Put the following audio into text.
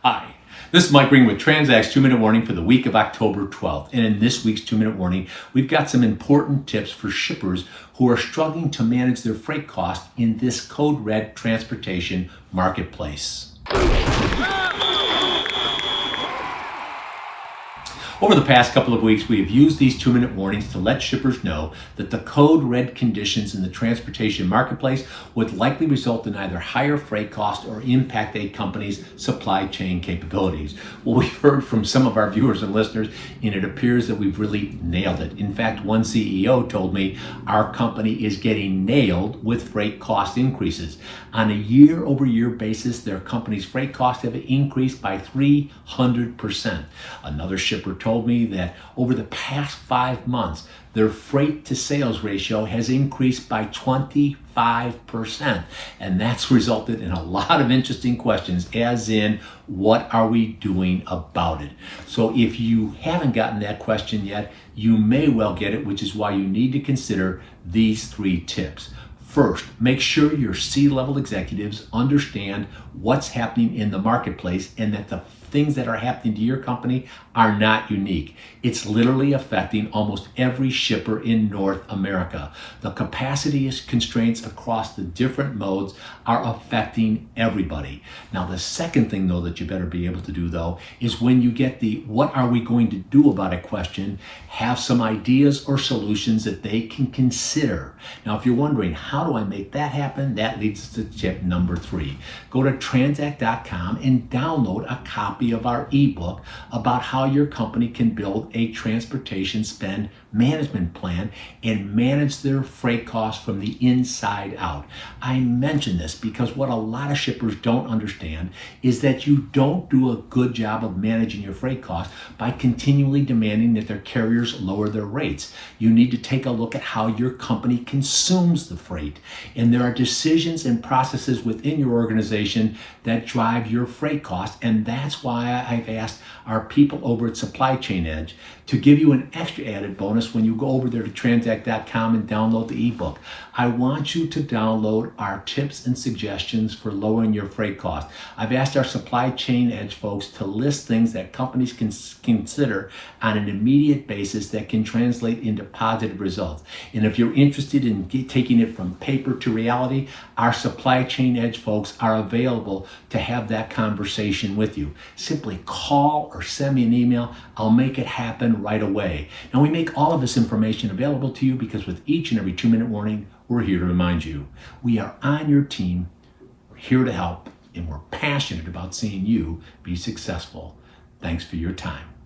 Hi, this is Mike Ring with TransAct's 2-Minute Warning for the week of October 12th. And in this week's 2-Minute Warning, we've got some important tips for shippers who are struggling to manage their freight costs in this code red transportation marketplace. Over the past couple of weeks, we have used these 2-minute warnings to let shippers know that the code red conditions in the transportation marketplace would likely result in either higher freight costs or impact a company's supply chain capabilities. Well, we've heard from some of our viewers and listeners, and it appears that we've really nailed it. In fact, one CEO told me our company is getting nailed with freight cost increases. On a year-over-year basis, their company's freight costs have increased by 300%. Another shipper told me that over the past 5 months, their freight to sales ratio has increased by 25%. And that's resulted in a lot of interesting questions, as in, what are we doing about it? So if you haven't gotten that question yet, you may well get it, which is why you need to consider these 3 tips. First, make sure your C-level executives understand what's happening in the marketplace and that the things that are happening to your company are not unique. It's literally affecting almost every shipper in North America. The capacity constraints across the different modes are affecting everybody. Now, the second thing, though, that you better be able to do, though, is when you get the what are we going to do about it question, have some ideas or solutions that they can consider. Now, if you're wondering, how do I make that happen? That leads us to tip number 3. Go to transact.com and download a copy of our ebook about how your company can build a transportation spend management plan and manage their freight costs from the inside out. I mention this because what a lot of shippers don't understand is that you don't do a good job of managing your freight costs by continually demanding that their carriers lower their rates. You need to take a look at how your company consumes the freight. And there are decisions and processes within your organization that drive your freight costs, and that's why I've asked our people over at Supply Chain Edge to give you an extra added bonus when you go over there to transact.com and download the ebook. I want you to download our tips and suggestions for lowering your freight costs. I've asked our Supply Chain Edge folks to list things that companies can consider on an immediate basis that can translate into positive results. And if you're interested in taking it from paper to reality, our Supply Chain Edge folks are available to have that conversation with you. Simply call or send me an email. I'll make it happen right away. Now, we make all of this information available to you because with each and every 2-minute warning, we're here to remind you. We are on your team, we're here to help, and we're passionate about seeing you be successful. Thanks for your time.